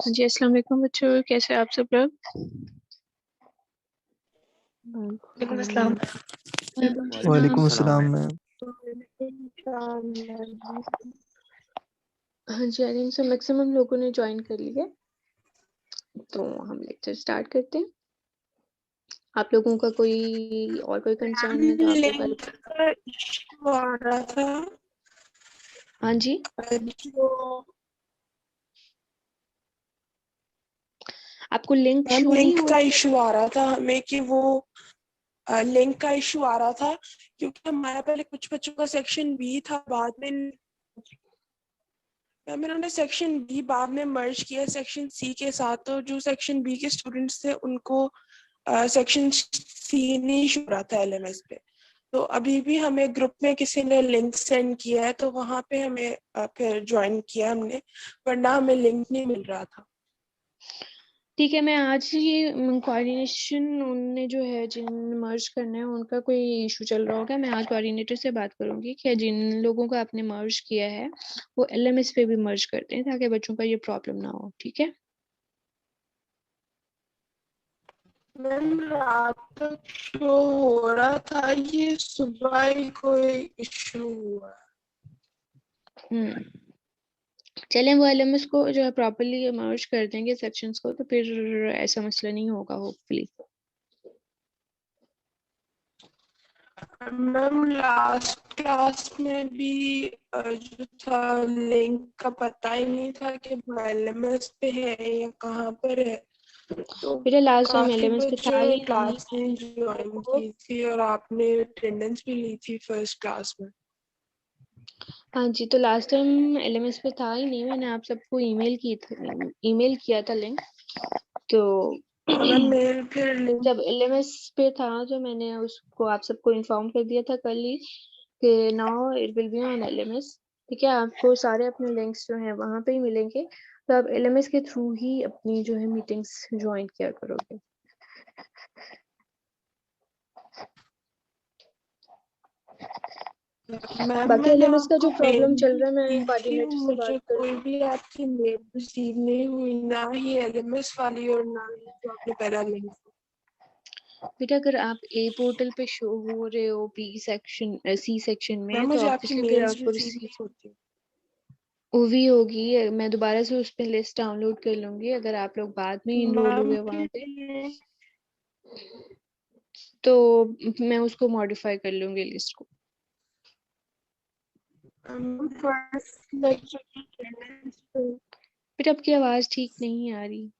जी अस्सलाम वालेकुम बच्चों, कैसे आप सब लोग? वालेकुम अस्सलाम मैम। हाँ जी, आई थिंक सो मैक्सिमम लोगों ने ज्वाइन कर लिया, तो हम लेक्चर स्टार्ट करते हैं। आप लोगों का कोई और कोई कंसर्न है तो आप लोग लिंक का इशू आ रहा था। हाँ जी, जो आपको लिंक शो नहीं लिंक हुआ? का इशू आ रहा था हमें कि वो लिंक का इशू आ रहा था क्योंकि हमारा पहले कुछ बच्चों का सेक्शन बी था, बाद में इन्होंने सेक्शन बी बाद में मर्ज किया सेक्शन सी के साथ। तो जो सेक्शन बी के स्टूडेंट्स थे उनको सेक्शन सी नहीं शो रहा था एलएमएस पे। तो अभी भी हमें ग्रुप में किसी ने लिंक सेंड किया है, तो वहाँ पे हमें फिर ज्वाइन किया हमने, वरना हमें लिंक नहीं मिल रहा था। ठीक है, मैं आज ही कोऑर्डिनेशन उनने जो है जिन मर्ज करना है उनका कोई इशू चल रहा होगा, मैं आज कोऑर्डिनेटर से बात करूंगी कि जिन लोगों को आपने मर्ज किया है वो एलएमएस पे भी मर्ज करते हैं ताकि बच्चों का ये प्रॉब्लम ना हो। ठीक है मैम रात तक शो हो रहा था, ये सुबह ही कोई इशू हुआ। चलें, वो एलएमएस को जो है प्रॉपर्ली मर्ज कर देंगे सेक्शंस को, तो फिर ऐसा मसला नहीं होगा होपफुली। मैम लास्ट क्लास में भी जो था लिंक का पता ही नहीं था कि वो LMS पे है या कहाँ पर है, तो बेटा लास्ट टाइम काफी एलएमएस पे था बच्चों ने ही नहीं क्लास नहीं ज्वाइन आपको। की थी और आपने अटेंडेंस भी ली थी फर्स्ट क्लास में। हाँ जी, तो लास्ट टाइम एलएमएस पे था ही नहीं, मैंने आप सबको ईमेल किया था लिंक। तो हाँ मैम, मेल फिर लिंक। जब एलएमएस पे था तो मैंने उसको आप सबको इन्फॉर्म कर दिया था कल ही कि now it will be on LMS. ठीक है, आपको सारे अपने लिंक्स जो हैं वहां पे ही मिलेंगे, तो आप एलएमएस के थ्रू ही अपनी जो है मीटिंग्स ज्वाइन किया करोगे। मैम बाकी मैंने एलएमएस का जो आपको मेल प्रॉब्लम चल भी रहा है मैं की थी, कोऑर्डिनेटर से बात मुझे कोई करूंगी। भी आपकी मेल रिसीव नहीं हुई, ना ही LMS वाली और ना ही जो आपने पहला लिंक। बेटा अगर आप ए पोर्टल पे शो हो रहे हो B section C section ma'am में, तो मुझे आपकी ऑब्वियसली फिर मेल्स आपको रिसीव नहीं रिसीव होती। हुई होगी। मैं दोबारा से उस पे लिस्ट डाउनलोड कर लूंगी, अगर आप लोग बाद में इनरोल मैम हुए वहां पे फिर तो मैं उसको मॉडिफाई कर लूंगी लिस्ट को। फर्स्ट लेक्चर की अटेंडेंस पे। बेटा आपकी आवाज ठीक नहीं आ रही।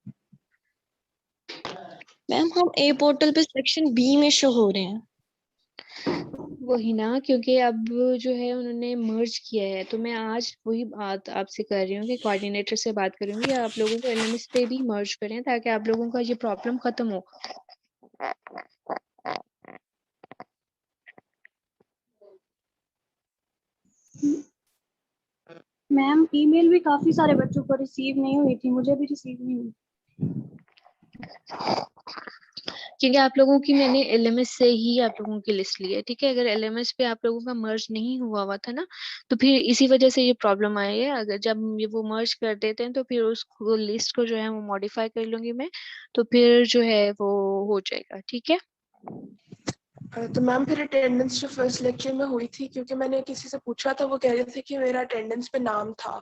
मैम हम ए पोर्टल पे सेक्शन बी में शो हो रहे हैं। वही ना, क्योंकि अब जो है उन्होंने मर्ज किया है, तो मैं आज वही बात आपसे कर रही हूँ कि कोऑर्डिनेटर से बात करूंगी, आप लोगों को एलएमएस पे भी मर्ज करें ताकि आप लोगों का ये प्रॉब्लम खत्म हो। मैम ईमेल भी काफी सारे बच्चों को रिसीव नहीं हुई थी, मुझे भी रिसीव नहीं हुई। क्योंकि आप लोगों की मैंने एलएमएस से ही आप लोगों की लिस्ट ली है। ठीक है, अगर एलएमएस पे आप लोगों का मर्ज नहीं हुआ था ना, तो फिर इसी वजह से ये प्रॉब्लम आई है। अगर जब ये वो मर्ज कर देते हैं तो फिर उसको लिस्ट को जो है वो मॉडिफाई कर लूंगी मैं, तो फिर जो है वो हो जाएगा। ठीक है, तो मैम फिर अटेंडेंस जो फर्स्ट लेक्चर में हुई थी, क्योंकि मैंने किसी से पूछा था, वो कह रहे थे कि मेरा अटेंडेंस पे नाम था,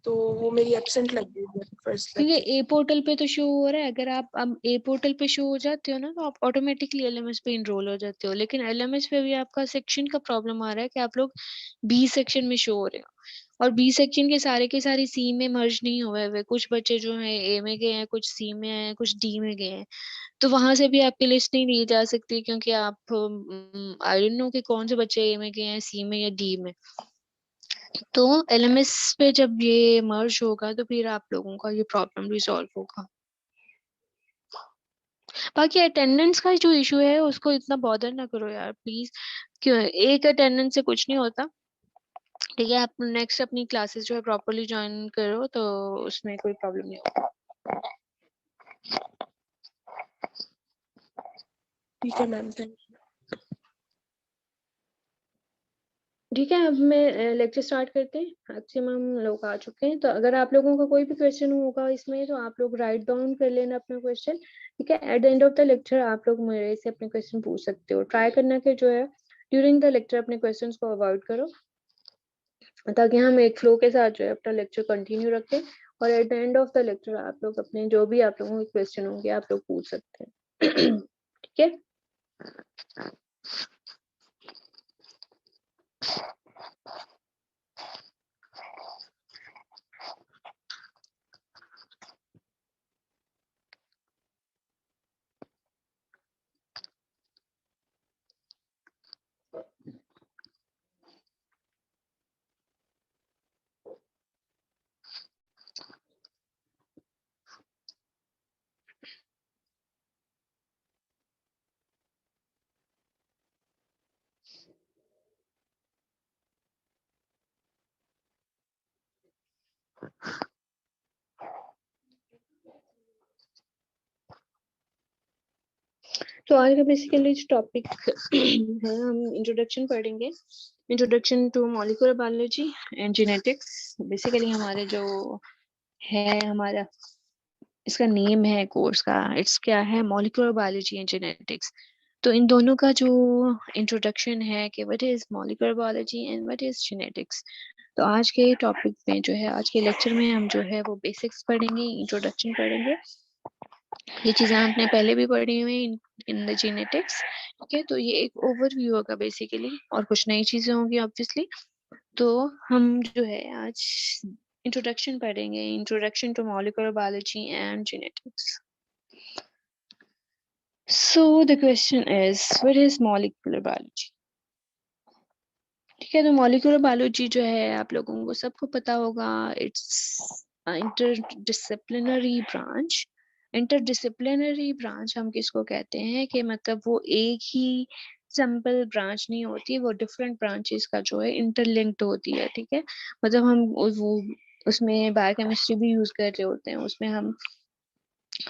तो वो मेरी एब्सेंट लग गई है फर्स्ट क्योंकि लेक्चर ए से। पोर्टल पे तो शो हो रहा है। अगर आप अब ए पोर्टल पे शो हो जाते हो ना, तो आप ऑटोमेटिकली एलएमएस पे इनरोल हो जाते हो, लेकिन एलएमएस पे भी आपका सेक्शन का प्रॉब्लम आ रहा है कि आप लोग बी सेक्शन में शो हो रहे हो, और बी सेक्शन के सारे सी में मर्ज नहीं हुए हुए। कुछ बच्चे जो हैं ए में गए हैं, कुछ सी में हैं, कुछ डी में गए हैं, तो वहां से भी आपकी लिस्ट नहीं ली जा सकती, क्योंकि आप आई डोंट नो कि कौन से बच्चे ए में गए हैं, सी में या डी में। तो एलएमएस पे जब ये मर्ज होगा तो फिर आप लोगों का ये प्रॉब्लम रिजॉल्व होगा। बाकी अटेंडेंस का जो इशू है उसको इतना बॉदर ना करो यार प्लीज, क्यों, एक अटेंडेंस से कुछ नहीं होता। ठीक है, आप नेक्स्ट अपनी क्लासेस जो है प्रॉपरली ज्वाइन करो, तो उसमें कोई प्रॉब्लम नहीं होगा। ठीक है मैम, थैंक यू। ठीक है, अब मैं लेक्चर स्टार्ट करते हैं। मैक्सिमम लोग आ चुके हैं, तो अगर आप लोगों का कोई भी क्वेश्चन होगा इसमें तो आप लोग राइट डाउन कर लेना अपना क्वेश्चन। ठीक है, at the end of the lecture आप लोग मेरे से अपने क्वेश्चन पूछ सकते हो। ट्राई करना कि जो है ड्यूरिंग द लेक्चर अपने क्वेश्चंस को अवॉइड करो, ताकि हम एक फ्लो के साथ जो है अपना लेक्चर कंटिन्यू रखें, और at the end of the lecture आप लोग अपने जो भी आप लोगों के क्वेश्चन होंगे आप लोग पूछ सकते हैं। ठीक है, तो आज का बेसिकली जो टॉपिक है, हम इंट्रोडक्शन पढ़ेंगे, introduction to molecular biology and genetics. Basically हमारे जो है हमारा इसका नेम है कोर्स का, इट्स क्या है, मॉलिक्यूलर बायोलॉजी एंड जेनेटिक्स। तो इन दोनों का जो इंट्रोडक्शन है कि what is molecular biology and what is genetics. तो आज के टॉपिक में जो है, आज के लेक्चर में हम जो है वो बेसिक्स पढ़ेंगे, इंट्रोडक्शन पढ़ेंगे। ये चीजें आपने पहले भी पढ़ी हुई हैं, इन द जेनेटिक्स। ठीक है, तो ये एक ओवरव्यू होगा बेसिकली, और कुछ नई चीजें होंगी ऑब्वियसली। तो हम जो है आज इंट्रोडक्शन पढ़ेंगे, introduction to molecular biology and genetics. So the question is, what is molecular biology? ठीक है, तो मॉलिक्यूलर बायोलॉजी जो है आप लोगों को सबको पता होगा, it's interdisciplinary branch. Interdisciplinary branch हम किसको कहते हैं कि मतलब वो एक ही सिंपल ब्रांच नहीं होती, वो डिफरेंट ब्रांचेस का जो है इंटरलिंक्ड होती है। ठीक है, मतलब हम वो उसमें बायोकेमिस्ट्री भी यूज कर रहे होते हैं, उसमें हम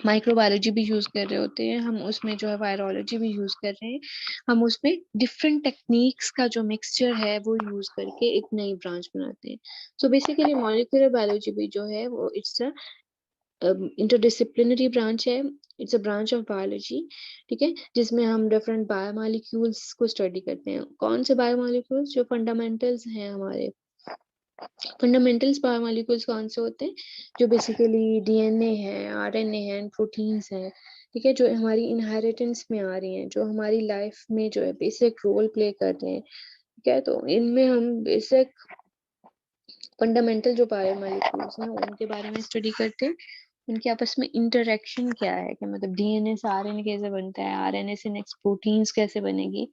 माइक्रोबायोलॉजी भी यूज कर रहे होते हैं, हम उसमें जो है वायरोलॉजी भी यूज कर रहे हैं, हम उसमें डिफरेंट टेक्निक्स का जो मिक्सचर है वो यूज करके एक नई ब्रांच बनाते हैं। सो बेसिकली मॉलिक्यूलर बायोलॉजी भी जो है वो इट्स अ इंटरडिसिप्लिनरी ब्रांच है, it's a branch of biology. ठीक है, जिसमें हम डिफरेंट बायोमॉलिक्यूल्स को स्टडी करते हैं। कौन से बायोमॉलिक्यूल्स? जो फंडामेंटल्स हैं हमारे। फंडामेंटल्स बायोमॉलिक्यूल्स कौन से होते हैं? जो बेसिकली डीएनए है, आरएनए है, प्रोटीन्स है। ठीक है, जो हमारी इनहेरिटेंस में आ रही हैं, जो हमारी लाइफ में जो है बेसिक रोल प्ले कर रहे हैं। ठीक है, तो इनमें हम बेसिक फंडामेंटल जो बायोमॉलिक्यूल्स हैं उनके बारे में स्टडी करते हैं। उनके आपस में इंटरेक्शन क्या है, कि मतलब डीएनए से आरएनए कैसे बनता है, आरएनए से नेक्स्ट प्रोटीन्स कैसे बनेगी।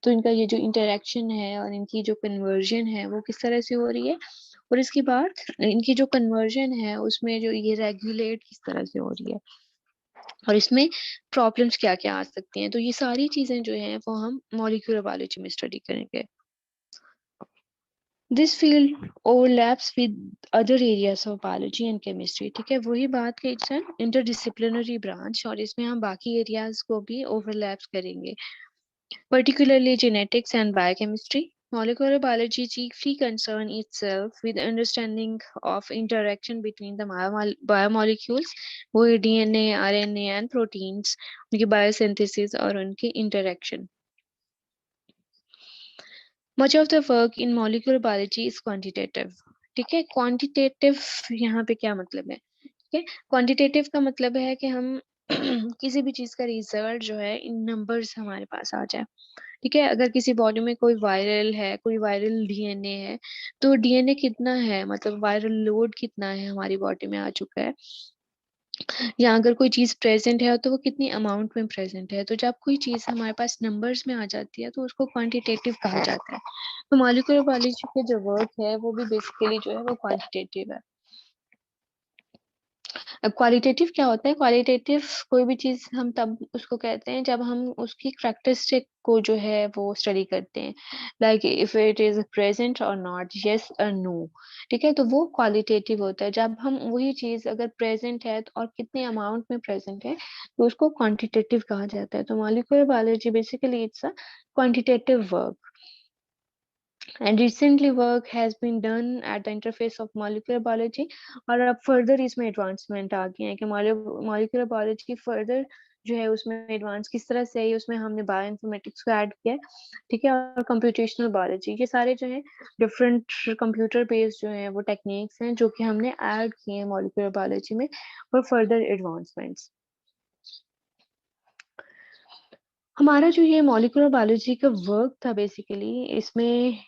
तो इनका ये जो इंटरेक्शन है और इनकी जो कन्वर्जन है वो किस तरह से हो रही है, और इसके बाद इनकी जो कन्वर्जन है उसमें जो ये रेगुलेट किस तरह से हो रही है, और इसमें प्रॉब्लम्स क्या क्या आ सकती हैं। तो ये सारी चीजें जो हैं वो हम मॉलिक्यूलर बायोलॉजी में स्टडी करेंगे। This field overlaps with other areas of biology and chemistry. ठीक है, वही बात कि इट्स एन इंटरडिसिप्लिनरी ब्रांच, और इसमें हम बाकी एरियाज को भी ओवरलैप्स करेंगे, particularly genetics and biochemistry. Molecular biology chiefly concerns itself with understanding of interaction between the biomolecules, वो DNA, RNA and proteins, उनकी biosynthesis और उनकी interaction. Much of the work in molecular biology is quantitative. ठीक है, quantitative यहाँ पे क्या मतलब है? ठीक है, quantitative का मतलब है कि हम किसी भी चीज का रिजल्ट जो है इन नंबर्स हमारे पास आ जाए। ठीक है, अगर किसी बॉडी में कोई वायरल है, कोई वायरल डीएनए है, तो डीएनए कितना है, मतलब वायरल लोड कितना है हमारी बॉडी में आ चुका है, या अगर कोई चीज प्रेजेंट है तो वो कितनी अमाउंट में प्रेजेंट है। तो जब कोई चीज हमारे पास नंबर्स में आ जाती है तो उसको क्वांटिटेटिव कहा जाता है। तो मॉलिक्यूलर बायोलॉजी के जो वर्क है वो भी बेसिकली जो है वो क्वांटिटेटिव है। अब क्वालिटेटिव क्या होता है? क्वालिटेटिव कोई भी चीज हम तब उसको कहते हैं जब हम उसकी कैरेक्टरिस्टिक को जो है वो स्टडी करते हैं, like if it is present और नॉट, यस और नो। ठीक है, तो वो क्वालिटेटिव होता है। जब हम वही चीज अगर प्रेजेंट है और कितने अमाउंट में प्रेजेंट है तो उसको क्वांटिटेटिव कहा जाता है। तो molecular biology basically it's a quantitative work, and recently work has been done at the interface of molecular biology। और अब फर्दर इसमें एडवांसमेंट आ गई है कि मॉलिक्यूलर बायोलॉजी फर्दर जो है उसमें एडवांस किस तरह से है, उसमें हमने बायो इन्फॉर्मेटिक्स को ऐड किया है। ठीक है, और कंप्यूटेशनल बायोलॉजी, ये सारे जो है डिफरेंट कंप्यूटर बेस्ड जो है वो टेक्निक्स हैं जो कि हमने ऐड किए हैं मॉलिक्यूलर बायोलॉजी में फॉर फर्दर एडवांसमेंट्स। हमारा जो ये मॉलिक्यूलर बायोलॉजी का वर्क था बेसिकली, इसमें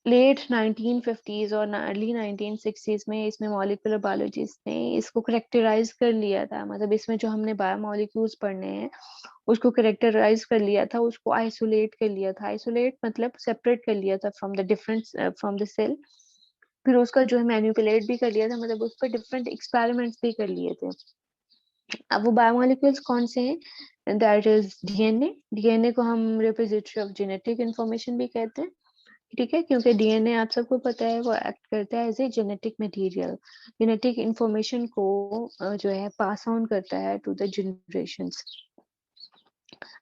लेट 1950s और अर्ली 1960s में इसमें मॉलिक्यूलर बायोलॉजिस्ट ने इसको करेक्टराइज कर लिया था। मतलब इसमें जो हमने बायोमॉलिक्यूल्स पढ़ने हैं उसको करेक्टराइज कर लिया था, उसको आइसोलेट कर लिया था। आइसोलेट मतलब सेपरेट कर लिया था from the different from the cell. फिर उसका जो है मैनिपुलेट भी कर लिया था, मतलब उस पर डिफरेंट एक्सपेरिमेंट्स भी कर लिए थे। अब वो बायोमॉलिक्यूल्स कौन से हैं? That is DNA. डीएनए को हम रिपोजिटरी ऑफ जेनेटिक इंफॉर्मेशन भी कहते हैं। ठीक है, क्योंकि डीएनए आप सबको पता है वो एक्ट करता है as a genetic material, genetic information को जो है पास ऑन करता है टू द जनरेशंस।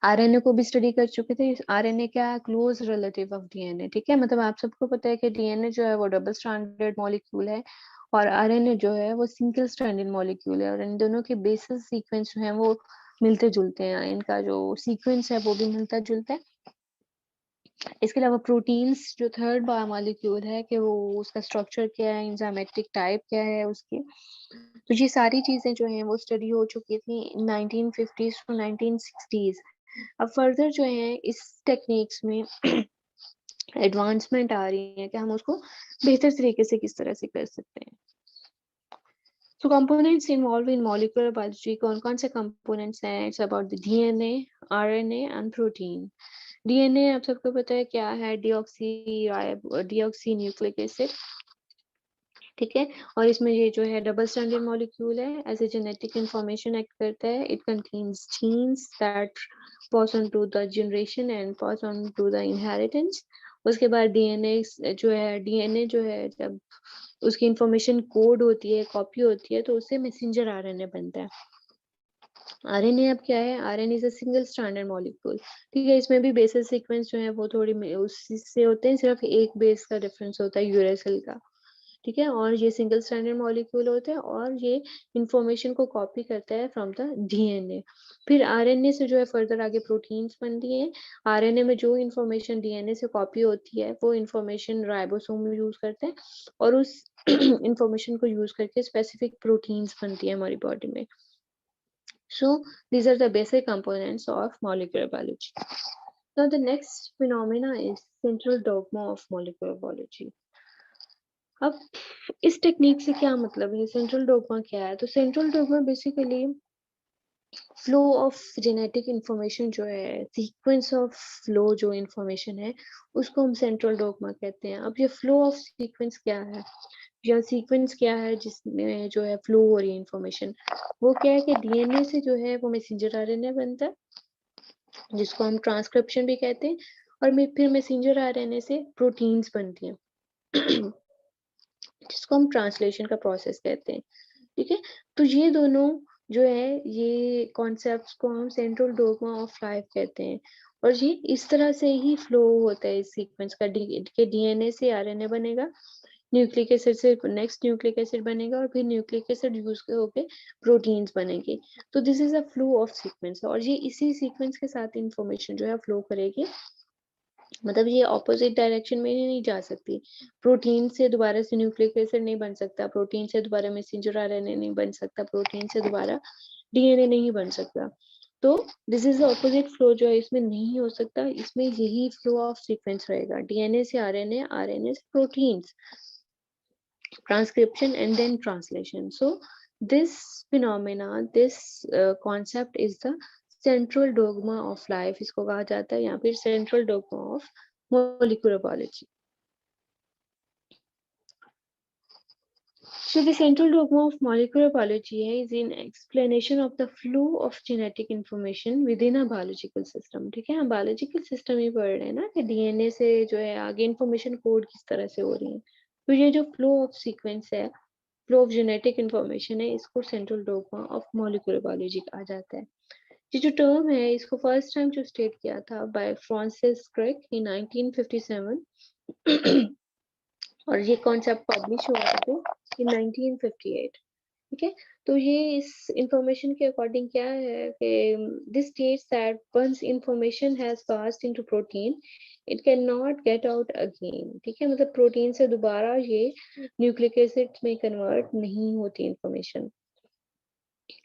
आरएनए को भी स्टडी कर चुके थे। आरएनए क्या है? Close relative of DNA. ठीक है, मतलब आप सबको पता है कि डीएनए जो है वो डबल स्ट्रैंडेड मॉलिक्यूल है और आरएनए जो है वो सिंगल स्ट्रैंडेड मॉलिक्यूल है, और इन दोनों के बेसिस सीक्वेंस जो है वो मिलते जुलते हैं, इनका जो सीक्वेंस है वो भी मिलता जुलता है। इसके अलावा प्रोटीन्स जो थर्ड बायोमोलिक्यूल है कि वो उसका स्ट्रक्चर क्या है, एंजाइमेटिक टाइप क्या है उसकी, तो ये सारी चीजें जो हैं वो स्टडी हो चुकी थी 1950s टू 1960s। अब फर्दर जो है इस टेक्निक्स में एडवांसमेंट आ रही है कि हम उसको बेहतर तरीके से किस तरह से कर सकते हैं। So components involved in molecular biology, कौन कौन से components हैं? It's about the DNA, RNA and protein. DNA आप सबको पता है क्या है, डीऑक्सी न्यूक्लिक एसिड, ठीक है। और इसमें ये जो है डबल स्ट्रैंडेड मॉलिक्यूल है, as a genetic information act करता है। It contains genes that pass on to the generation and pass on to the inheritance. उसके बाद डीएनए जो है जब उसकी इंफॉर्मेशन कोड होती है, कॉपी होती है, तो उससे मैसेंजर आरएनए बनता है। आरएनए अब क्या है, RNA is a single stranded molecule, ठीक है। इसमें भी बेसिस सीक्वेंस जो है वो थोड़ी उससे होते हैं, सिर्फ एक बेस का डिफरेंस होता है यूरेसिल का, ठीक है। और ये सिंगल स्ट्रैंडेड मॉलिक्यूल होते हैं और ये इंफॉर्मेशन को कॉपी करता है फ्रॉम द डीएनए। फिर आरएनए से जो है फर्दर आगे प्रोटीन्स बनती हैं। आरएनए में जो इंफॉर्मेशन डीएनए से कॉपी होती है वो इंफॉर्मेशन राइबोसोम यूज करते हैं और उस इंफॉर्मेशन को यूज करके स्पेसिफिक प्रोटीन्स बनती है हमारी बॉडी में। So these are the basic components of molecular biology. Now the next phenomena is central dogma of molecular biology. अब इस टेक्निक से क्या मतलब है, सेंट्रल डोगमा क्या है? तो central dogma basically flow of genetic information जो है, सीक्वेंस ऑफ फ्लो जो इंफॉर्मेशन है, उसको हम सेंट्रल डोगमा कहते हैं। अब ये फ्लो ऑफ सीक्वेंस क्या है, या सीक्वेंस क्या है जिसमें जो है फ्लो हो रही है इंफॉर्मेशन, वो क्या है कि डीएनए से जो है वो मैसेंजर आरएनए बनता है, जिसको हम ट्रांसक्रिप्शन भी कहते हैं, और फिर मैसेंजर आरएनए से प्रोटीन्स बनती हैं जिसको हम ट्रांसलेशन का प्रोसेस कहते हैं, ठीक है। तो ये दोनों जो है, ये कॉन्सेप्ट्स को हम सेंट्रल डोगमा ऑफ लाइफ कहते हैं। और ये इस तरह से ही फ्लो होता है इस सीक्वेंस का, डीएनए से आरएनए बनेगा, न्यूक्लिक एसिड से नेक्स्ट न्यूक्लिक एसिड बनेगा, और फिर न्यूक्लिक एसिड यूज होके प्रोटीन्स बनेंगे। तो this is a flow of sequence, और ये इसी सीक्वेंस के साथ इंफॉर्मेशन जो है फ्लो करेगी, मतलब ये ऑपोजिट डायरेक्शन में नहीं जा सकती। प्रोटीन से दोबारा से न्यूक्लिक एसिड नहीं बन सकता, प्रोटीन से दोबारा मैसेंजर आरएनए नहीं बन सकता, प्रोटीन से दोबारा डीएनए नहीं बन सकता। तो this is the opposite flow जो है इसमें नहीं हो सकता, इसमें यही फ्लो ऑफ सीक्वेंस रहेगा, डीएनए से आरएनए, आरएनए से proteins, transcription and then translation. So this phenomena, this concept is the central dogma of life, इसको कहा जाता है, या फिर central dogma of molecular biology. So the central dogma of molecular biology is in explanation of the flow of genetic information within a biological system, ठीक है। हम biological system ही पढ़ रहे हैं ना, कि डीएनए से जो है आगे information code किस तरह से हो रही है। तो ये जो flow of sequence है, फ्लो ऑफ जेनेटिक इंफॉर्मेशन है, इसको central dogma of molecular biology कहा जाता है। ये जो टर्म है इसको फर्स्ट टाइम जो स्टेट किया था बाय फ्रांसिस क्रिक इन 1957 और ये कॉन्सेप्ट पब्लिश हुआ था इन 1958, ठीक है। तो ये इस इंफॉर्मेशन के अकॉर्डिंग क्या है कि this states that once information has passed into protein it can not get out again, ठीक है। मतलब प्रोटीन से दोबारा ये न्यूक्लिक एसिड में कन्वर्ट नहीं होती information.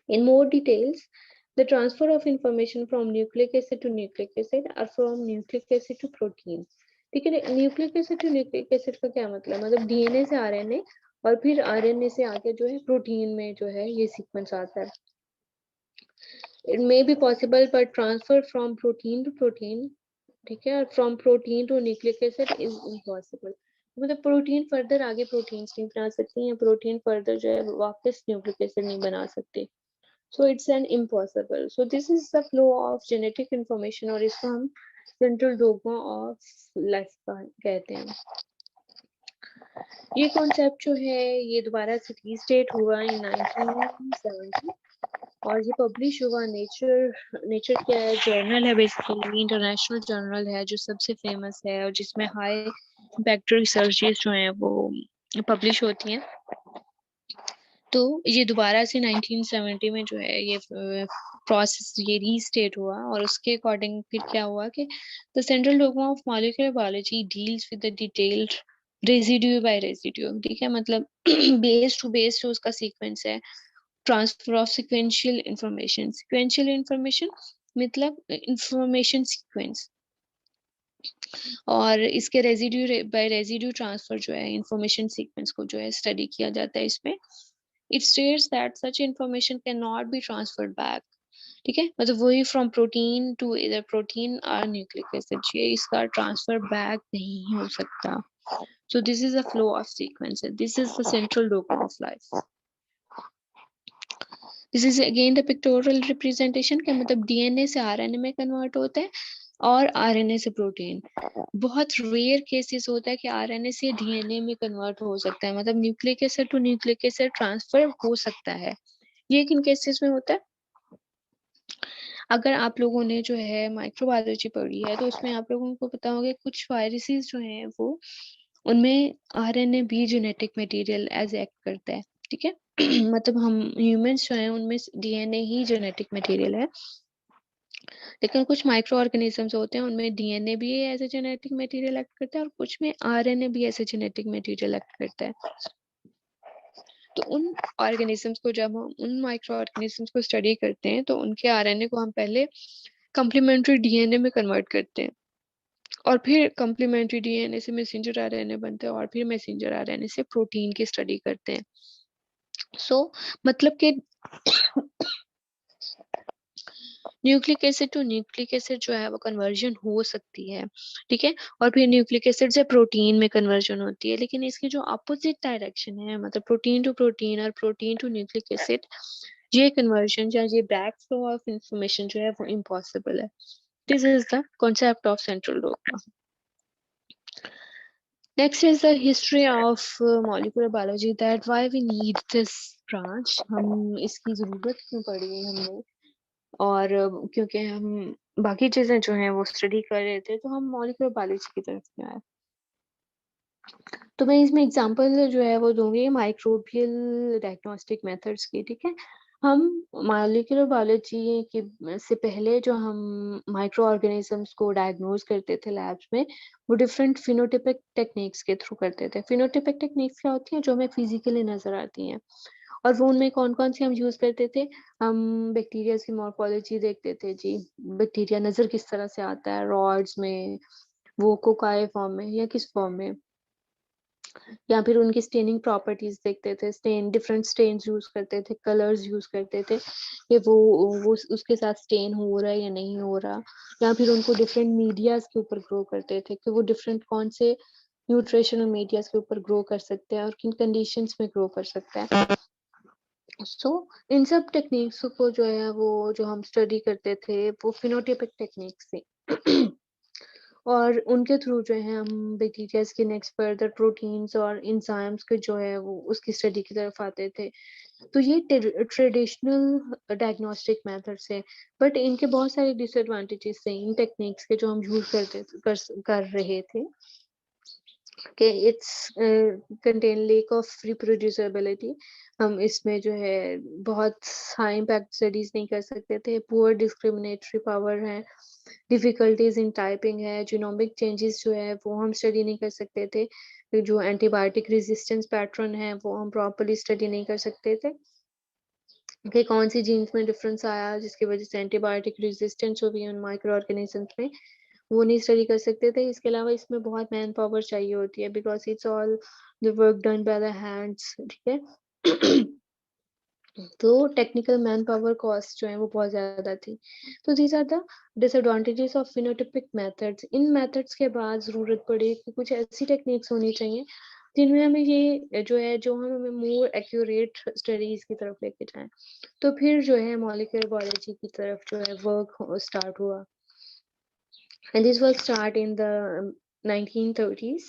In more details, the transfer of information from nucleic acid to nucleic acid or from nucleic acid to protein, ठीक है। Nucleic acid to nucleic acid का क्या मतलब डीएनए से आरएनए और फिर आरएनए से आगे जो है प्रोटीन में जो है ये सीक्वेंस आता है। It may be possible but transfer from protein to protein, ठीक है, और from protein to nucleic acid is impossible. मतलब प्रोटीन फर्दर आगे प्रोटीन्स नहीं बना सकती, या प्रोटीन फर्दर जो है वापस न्यूक्लिक एसिड नहीं बना सकते। So it's an impossible. So this is the flow of genetic information, और इसको हम central dogma of life कहते हैं। ये कॉन्सेप्ट जो है ये दोबारा से रीस्टेट हुआ इन 1970 और ये पब्लिश हुआ नेचर क्या है, जर्नल है, बेसिकली इंटरनेशनल जर्नल है जो सबसे फेमस है और जिसमें हाई इम्पैक्ट रिसर्चेस जो हैं वो पब्लिश होती हैं। तो ये दोबारा से 1970 में जो है ये प्रोसेस ये रीस्टेट हुआ, और उसके अकॉर्डिंग फिर क्या हुआ कि the central dogma of molecular biology deals with the detailed residue by residue, ठीक है, मतलब बेस टू बेस जो उसका सीक्वेंस है, ट्रांसफर ऑफ सिक्वेंशियल इंफॉर्मेशन मतलब इंफॉर्मेशन सीक्वेंस, और इसके रेजिड्यू बाय रेजिड्यू ट्रांसफर जो है इंफॉर्मेशन सीक्वेंस को जो है स्टडी किया जाता है इसमें। It states that such information can not be transferred back, ठीक है, मतलब वही फ्रॉम प्रोटीन टू इधर प्रोटीन और न्यूक्लिक एसिड, ये इसका ट्रांसफर बैक नहीं हो सकता। So this is the flow of sequences. This is the central dogma of life. This is again the pictorial representation के मतलब DNA से RNA में कन्वर्ट होता है और RNA से प्रोटीन। बहुत रेयर केसेस होता है कि RNA से DNA में कन्वर्ट हो सकता है, मतलब nucleic acid to nucleic acid transfer हो सकता है। ये किन केसेस में होता है? अगर आप लोगों ने जो है माइक्रोबायोलॉजी पढ़ी है तो उसमें आप लोगों को पता होगा कुछ वायरसेस जो हैं वो उनमें RNA भी जेनेटिक मटेरियल एज एक्ट करता है, ठीक है मतलब हम ह्यूमंस जो हैं उनमें DNA ही जेनेटिक मटेरियल है, लेकिन कुछ माइक्रो ऑर्गेनिजम्स होते हैं उनमें DNA भी as a genetic material act करता है और कुछ में RNA भी as a genetic material act करता है। तो उन ऑर्गेनिजम्स को जब हम उन माइक्रो ऑर्गेनिजम्स को स्टडी करते हैं तो उनके RNA को हम पहले कम्प्लीमेंट्री DNA में कन्वर्ट करते हैं और फिर कम्प्लीमेंट्री DNA से मैसेंजर RNA बनते हैं और फिर मैसेंजर RNA से प्रोटीन की स्टडी करते हैं। मतलब कि nucleic acid to nucleic acid जो है वो कन्वर्जन हो सकती है, ठीक है, और फिर न्यूक्लिक एसिड से प्रोटीन में कन्वर्जन होती है, लेकिन इसकी जो अपोजिट डायरेक्शन है मतलब प्रोटीन टू प्रोटीन और प्रोटीन टू न्यूक्लिक एसिड, ये कन्वर्जन या ये बैक फ्लो ऑफ इंफॉर्मेशन जो है वो इम्पॉसिबल है। This is the concept of central dogma. Next is the history of molecular biology, that why we need this branch, हम इसकी जरूरत क्यों पड़ी हमने, और क्योंकि हम बाकी चीजें जो हैं वो स्टडी कर रहे थे तो हम मॉलिक्यूलर बायोलॉजी की तरफ में आए। तो मैं इसमें एग्जांपल जो है वो दूंगी माइक्रोबियल डायग्नोस्टिक मेथड्स की, ठीक है। हम मॉलिक्यूलर बायोलॉजी के से पहले जो हम माइक्रो ऑर्गेनिजम्स को डायग्नोज करते थे लैब्स में, वो डिफरेंट फिनोटिपिक टेक्निक्स के थ्रू करते थे। फिनोटिपिक टेक्निक्स क्या होती हैं? जो हमें फिजिकली नजर आती हैं, और वो उनमें कौन कौन सी हम यूज करते थे? हम बैक्टीरिया की मॉर्फोलॉजी देखते थे जी, बैक्टीरिया नजर किस तरह से आता है, रॉड्स में, वो कोकाई फॉर्म में या किस फॉर्म में, या फिर उनकी स्टेनिंग प्रॉपर्टीज देखते थे, स्टेन डिफरेंट स्टेन्स यूज करते थे, कलर्स यूज करते थे कि वो उसके साथ स्टेन हो रहा है या नहीं हो रहा, या फिर उनको डिफरेंट मीडियाज के ऊपर ग्रो करते थे कि वो डिफरेंट कौन से न्यूट्रिशनल मीडियाज के ऊपर ग्रो कर सकते हैं और किन कंडीशंस में ग्रो कर सकता है। इन सब टेक्निक्स को जो है वो जो हम स्टडी करते थे वो फिनोटाइपिक टेक्निक्स थे और उनके थ्रू जो है हम बैक्टीरिया के नेक्स्ट फर्दर प्रोटीन्स और इंजाइम्स के जो है वो उसकी स्टडी की तरफ आते थे। तो ये ट्रेडिशनल डायग्नोस्टिक मेथड्स है, बट इनके बहुत सारे डिसएडवांटेजेस हैं इन टेक्निक्स के जो हम यूज कर रहे थे कि it's contain lake of reproducibility. हम इसमें जो है बहुत हाई इम्पैक्ट स्टडीज नहीं कर सकते थे, पुअर डिस्क्रिमिनेटरी पावर है, डिफिकल्टीज इन टाइपिंग है, जीनोमिक चेंजेस जो है वो हम स्टडी नहीं कर सकते थे, जो एंटीबायोटिक रेजिस्टेंस पैटर्न है वो हम प्रॉपर्ली स्टडी नहीं कर सकते थे कि कौन सी जीन्स में डिफरेंस आया जिसकी वजह से एंटीबायोटिक रेजिस्टेंस हो गई उन माइक्रो ऑर्गेनिजम्स में, वो नहीं स्टडी कर सकते थे। इसके अलावा इसमें बहुत मैन पावर चाहिए होती है because it's all the work done by the hands, ठीक है तो टेक्निकल मैन पावर कॉस्ट जो है वो बहुत ज्यादा थी। तो these are the disadvantages of phenotypic methods. इन मेथड्स के बाद जरूरत पड़ी कि कुछ ऐसी टेक्निक्स होनी चाहिए जिनमें हमें ये जो है जो हमें मोर एक्यूरेट स्टडीज की तरफ लेके जाए। तो फिर जो है मॉलिक्यूलर बायोलॉजी की तरफ जो है वर्क स्टार्ट हुआ, and this work start in the 1930s.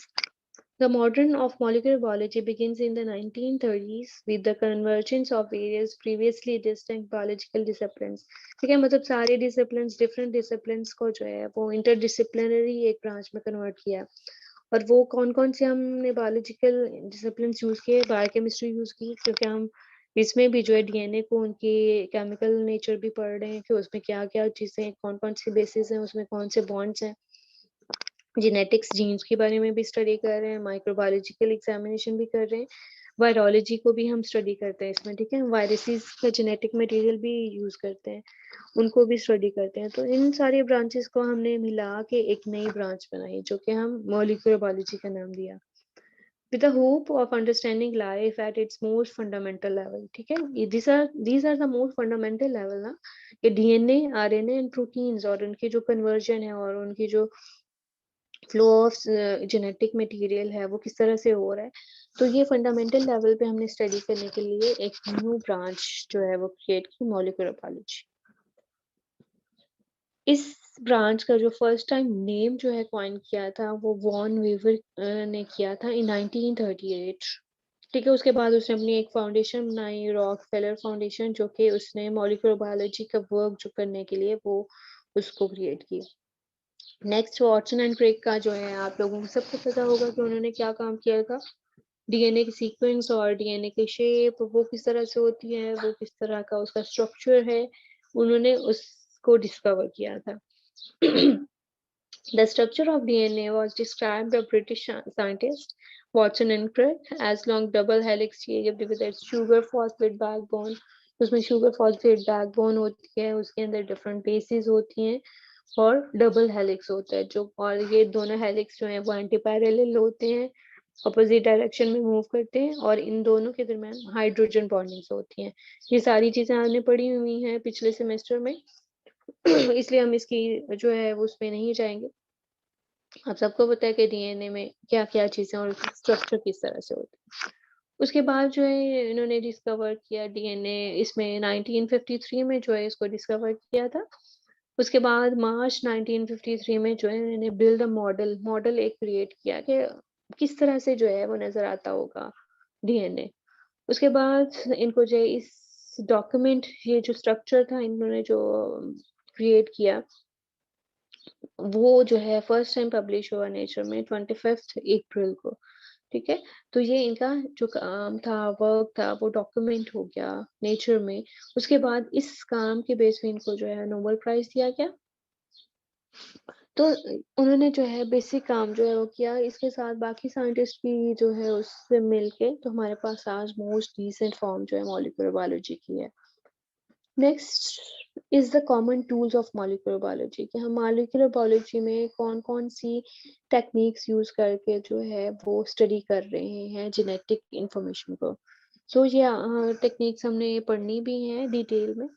The modern of molecular biology begins in the 1930s with the convergence of various previously distinct biological disciplines. ठीक है, मतलब सारे disciplines, different disciplines को जो है वो interdisciplinary एक branch में convert किया। और वो कौन कौन से हमने biological disciplines यूज किए? बायोकेमिस्ट्री यूज की, क्योंकि हम इसमें भी जो है डीएनए को उनकी केमिकल नेचर भी पढ़ रहे हैं कि उसमें क्या क्या चीजें, कौन कौन सी बेसिस हैं, उसमें कौन से बॉन्ड्स हैं। जेनेटिक्स जीन्स के बारे में भी स्टडी कर रहे हैं, माइक्रोबायोलॉजिकल एग्जामिनेशन भी कर रहे हैं, वायरोलॉजी को भी हम स्टडी करते हैं इसमें, ठीक है। वायरसेस का जेनेटिक मटेरियल भी यूज करते हैं, उनको भी स्टडी करते हैं। तो इन सारे ब्रांचेस को हमने मिला के एक नई ब्रांच बनाई जो कि हम मॉलिक्यूलर बायोलॉजी का नाम दिया, with the hope of understanding life at its most fundamental level, ठीक है। these are the most fundamental level ना, ये डीएनए, आरएनए एंड प्रोटीन्स और उनकी जो कन्वर्जन है और उनकी जो फ्लो ऑफ जेनेटिक मटेरियल है वो किस तरह से हो रहा है। तो ये फंडामेंटल लेवल पे हमने स्टडी करने के लिए एक न्यू ब्रांच जो है वो क्रिएट की, मॉलिक्यूलर बायोलॉजी। इस ब्रांच का जो फर्स्ट टाइम नेम जो है कॉइन किया था वो वॉन वीवर ने किया था इन 1938, ठीक है। उसके बाद उसने अपनी एक फाउंडेशन बनाई, रॉकफेलर फाउंडेशन, जो कि उसने मॉलिक्यूलर बायोलॉजी का वर्क जो करने के लिए वो उसको क्रिएट किया। नेक्स्ट वॉटसन एंड क्रिक का जो है आप लोगों को सबको पता होगा कि उन्होंने क्या काम किया था। डीएनए की सीक्वेंस और डीएनए की शेप वो किस तरह से होती है, वो किस तरह का उसका स्ट्रक्चर है, उन्होंने उसको डिस्कवर किया था। The structure of DNA was described by British scientists Watson and Crick as long double helix shaped with its sugar phosphate backbone. उसमें sugar phosphate backbone होती है, उसके अंदर different bases होती हैं और डबल हेलिक्स होता है जो, और ये दोनों हेलिक्स जो हैं वो एंटी पैरेलल होते हैं, अपोजिट डायरेक्शन में मूव करते हैं और इन दोनों के दरमियान हाइड्रोजन बॉन्डिंग्स होती हैं। ये सारी चीजें आपने पढ़ी हुई हैं पिछले सेमेस्टर में, इसलिए हम इसकी जो है वो उसमें नहीं जाएंगे। आप सबको पता है कि डीएनए में क्या क्या चीजें और स्ट्रक्चर किस तरह से होती है। उसके बाद जो है इन्होंने डिस्कवर किया डीएनए, इसमें 1953 में जो है इसको डिस्कवर किया था। उसके बाद मार्च 1953 में जो है इन्होंने बिल्ड अ मॉडल एक क्रिएट किया कि किस तरह से जो है वो नजर आता होगा डीएनए। उसके बाद इनको जो है इस डॉक्यूमेंट, ये जो स्ट्रक्चर था इन्होंने जो क्रिएट किया वो जो है फर्स्ट टाइम पब्लिश हुआ नेचर में 25 अप्रैल को, ठीक है। तो ये इनका जो काम था, वर्क था, वो डॉक्यूमेंट हो गया नेचर में। उसके बाद इस काम के बेस पे इनको जो है नोबेल प्राइज दिया गया। तो उन्होंने जो है बेसिक काम जो है वो किया, इसके साथ बाकी साइंटिस्ट भी जो है उससे मिलके तो हमारे पास आज मोस्ट रिसेंट फॉर्म जो है मॉलिक्यूलर बायोलॉजी की है। Next is the common tools of molecular biology, कि हम मॉलिक्यूलर बायोलॉजी में कौन कौन सी टेक्निक्स यूज करके जो है वो स्टडी कर रहे हैं जेनेटिक इंफॉर्मेशन को। सो ये टेक्निक्स हमने पढ़नी भी है डिटेल में।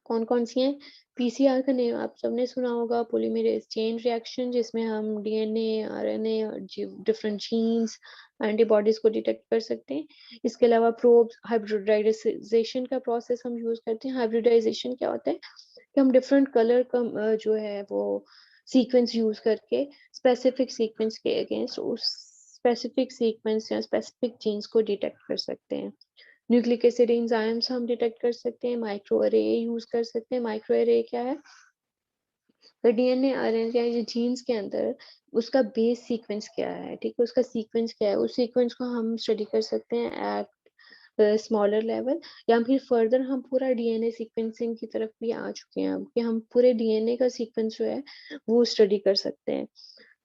कौन कौन सी हैं? पीसीआर का नेम आप सबने सुना होगा, पॉलीमरेज चेन रिएक्शन, जिसमें हम डीएनए, आरएनए और डिफरेंट जीन्स, एंटीबॉडीज को डिटेक्ट कर सकते हैं। इसके अलावा प्रोब्स, हाइब्रिडाइजेशन का प्रोसेस हम यूज करते हैं। हाइब्रिडाइजेशन क्या होता है कि हम डिफरेंट कलर का जो है वो सीक्वेंस यूज करके स्पेसिफिक सीक्वेंस के अगेंस्ट उस स्पेसिफिक सीक्वेंस या स्पेसिफिक जीन्स को डिटेक्ट कर सकते हैं। न्यूक्लिक एसिड एंजाइम्स हम डिटेक्ट कर सकते हैं, माइक्रो अरे यूज कर सकते हैं। माइक्रो अरे क्या है? तो डीएनए, आरएनए या जीन्स के अंदर उसका बेस सीक्वेंस क्या है, ठीक है, उसका सीक्वेंस क्या है, उस सीक्वेंस को हम स्टडी कर सकते हैं एट स्मॉलर लेवल, या फिर फर्दर हम पूरा डीएनए सीक्वेंसिंग की तरफ भी आ चुके हैं अब कि हम पूरे डीएनए का सीक्वेंस जो है वो स्टडी कर सकते हैं।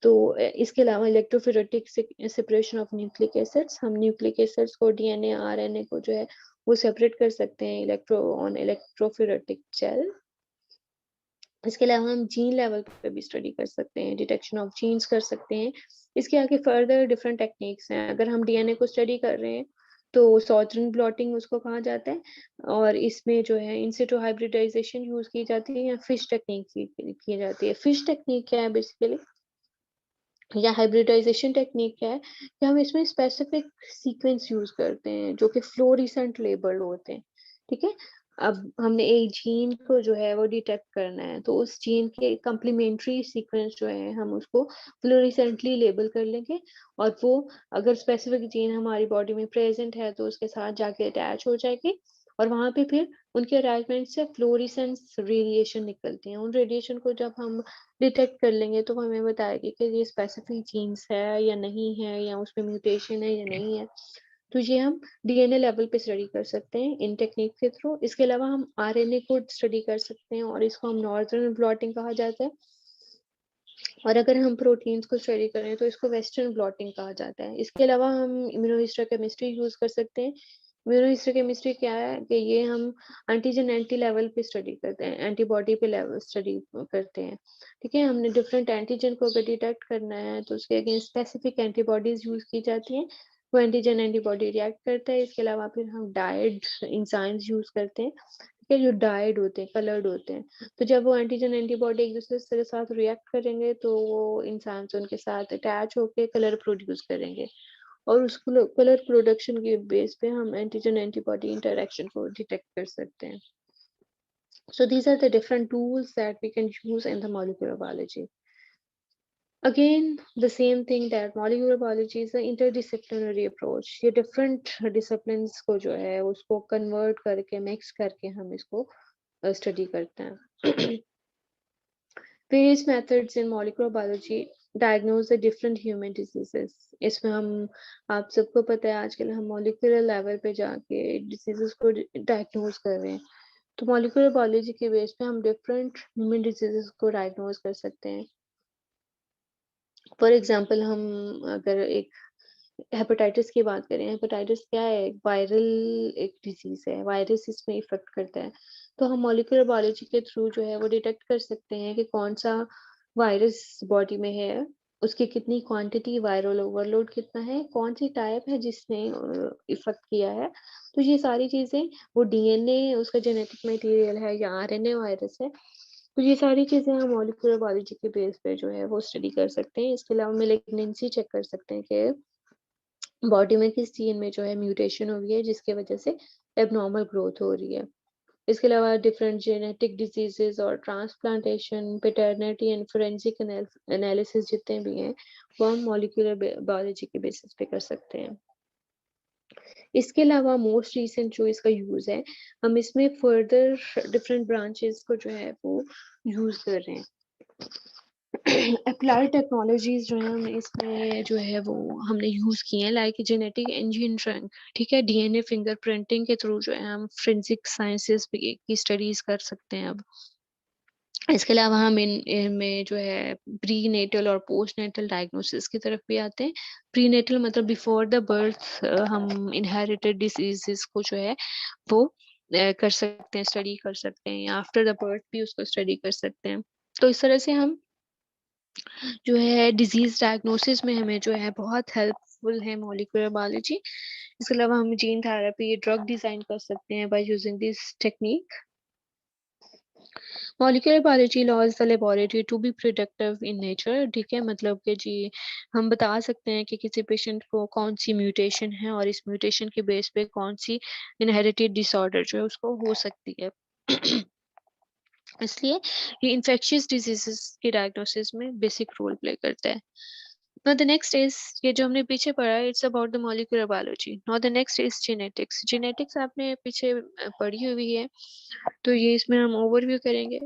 तो इसके अलावा electrophoretic separation of nucleic acids, हम न्यूक्लिक एसिड्स को, डीएनए, आरएनए को जो है वो सेपरेट कर सकते हैं इलेक्ट्रोफोरेटिक जेल। इसके अलावा हम जीन लेवल पे भी स्टडी कर सकते हैं, डिटेक्शन ऑफ जीन्स कर सकते हैं। इसके आगे फर्दर डिफरेंट टेक्निक्स हैं। अगर हम डीएनए को स्टडी कर रहे हैं तो सॉल्टन ब्लॉटिंग उसको कहा जाता है, और इसमें जो है इनसिटू हाइब्रिडाइजेशन यूज की जाती है या फिश टेक्निक की जाती है। फिश टेक्निक क्या है बेसिकली, या हाइब्रिडाइजेशन टेक्निक क्या है कि हम इसमें स्पेसिफिक सीक्वेंस यूज करते हैं जो कि फ्लोरिसेंट लेबल्ड होते हैं, ठीक है। अब हमने एक जीन को जो है वो डिटेक्ट करना है, तो उस जीन के कम्प्लीमेंट्री सीक्वेंस जो है हम उसको फ्लोरिसेंटली लेबल कर लेंगे, और वो अगर स्पेसिफिक जीन हमारी बॉडी में प्रेजेंट है तो उसके साथ जाके अटैच हो जाएगी, और वहां पे फिर उनके अटैचमेंट से फ्लोरिसेंस रेडिएशन निकलती है। उन रेडिएशन को जब हम डिटेक्ट कर लेंगे तो वो हमें बताएगी कि ये स्पेसिफिक जीन्स है या नहीं है, या उसमें म्यूटेशन है या नहीं है। तो ये हम डीएनए लेवल पे स्टडी कर सकते हैं इन टेक्निक के थ्रू। इसके अलावा हम आरएनए को स्टडी कर सकते हैं और इसको हम नॉर्दर्न ब्लॉटिंग कहा जाता है। और अगर हम प्रोटीन्स को स्टडी करें तो इसको वेस्टर्न ब्लॉटिंग कहा जाता है। इसके अलावा हम इम्यूनोहिस्टोकेमिस्ट्री यूज कर सकते हैं। इम्यूनोहिस्टोकेमिस्ट्री क्या है कि ये हम एंटीजन एंटी लेवल पे स्टडी करते हैं, एंटीबॉडी पे लेवल स्टडी करते हैं। ठीक है, हमने डिफरेंट एंटीजन को अगर डिटेक्ट करना है तो उसके अगेंस्ट स्पेसिफिक एंटीबॉडीज यूज की जाती हैं, वो एंटीजन एंटीबॉडी रिएक्ट करता है। इसके अलावा फिर हम डाइड इंजाइम्स यूज करते हैं, ठीक है, जो डाइड होते हैं, कलर्ड होते हैं। तो जब वो एंटीजन एंटीबॉडी एक दूसरे के साथ रिएक्ट करेंगे तो वो इंसान उनके साथ अटैच होकर कलर प्रोड्यूस करेंगे और उस कलर प्रोडक्शन के बेस पे हम एंटीजन एंटीबॉडी इंटरेक्शन को डिटेक्ट कर सकते हैं। So these are the different tools that we can use in the molecular biology. Again, the same thing that molecular biology is an interdisciplinary approach. ये different disciplines को जो है उसको convert करके mix करके हम इसको study करते हैं। Various methods in molecular biology diagnose the different human diseases. इसमें हम आप सबको पता है आजकल हम molecular level पे जाके diseases को diagnose कर रहे हैं। तो molecular biology के बेस पे हम different human diseases को diagnose कर सकते हैं। फॉर एग्जाम्पल हम अगर एक हेपेटाइटिस की बात करें, हेपेटाइटिस क्या है, एक वायरल एक डिजीज है, वायरस इसमें इफेक्ट करता है। तो हम मॉलिक्यूलर बायोलॉजी के थ्रू जो है वो डिटेक्ट कर सकते हैं कि कौन सा वायरस बॉडी में है, उसकी कितनी क्वांटिटी, वायरल ओवरलोड कितना है, कौन सी टाइप है जिसने इफेक्ट किया है। तो ये सारी चीजें, वो डीएनए उसका जेनेटिक मटेरियल है या आरएनए वायरस है, तो ये सारी चीजें हम मॉलिक्यूलर बायोलॉजी के बेस पे जो है वो स्टडी कर सकते हैं। इसके अलावा मेलिग्नेंसी चेक कर सकते हैं कि बॉडी में किस जीन में जो है म्यूटेशन हुई है जिसकी वजह से एबनॉर्मल ग्रोथ हो रही है। इसके अलावा डिफरेंट जेनेटिक डिजीजेस और transplantation, paternity and forensic analysis जितने भी हैं वो हम मॉलिक्यूलर बायोलॉजी के बेसिस पे कर सकते हैं। इसके अलावा मोस्ट रिसेंट जो इसका यूज है, हम इसमें फर्दर डिफरेंट ब्रांचेस को जो है वो यूज कर रहे हैं। अप्लाइड टेक्नोलॉजीज जो है हमने इसमें जो है वो हमने यूज किए हैं, लाइक जेनेटिक इंजीनियरिंग, ठीक है, डीएनए फिंगरप्रिंटिंग के थ्रू जो है हम फोरेंसिक साइंसेस की स्टडीज कर सकते हैं अब। इसके अलावा हम इनमें जो है प्री नेटल और पोस्ट नेटल डायग्नोसिस की तरफ भी आते हैं। प्री नेटल मतलब बिफोर द बर्थ हम इनहेरिटेड डिसीजेस को जो है वो कर सकते हैं, स्टडी कर सकते हैं, या आफ्टर द बर्थ भी उसको स्टडी कर सकते हैं। तो इस तरह से हम जो है डिजीज डायग्नोसिस में हमें जो है बहुत हेल्पफुल है मॉलिक्यूलर बायोलॉजी। इसके अलावा हम जीन थेरेपी, ड्रग डिजाइन कर सकते हैं by using this technique. Molecular biology laws the laboratory to be productive in nature, ठीक है, मतलब कि जी हम बता सकते हैं कि किसी पेशेंट को कौन सी म्यूटेशन है और इस म्यूटेशन के बेस पे कौन सी इनहेरिटेड डिसऑर्डर जो है उसको हो सकती है। इसलिए ये इन्फेक्शियस डिजीजेस की डायग्नोसिस में बेसिक रोल प्ले करता है। Now the next is, ये जो हमने पीछे पढ़ा है, it's about the molecular biology. Now the next is genetics. Genetics आपने पीछे पढ़ी हुई है, तो ये इसमें हम ओवरव्यू करेंगे।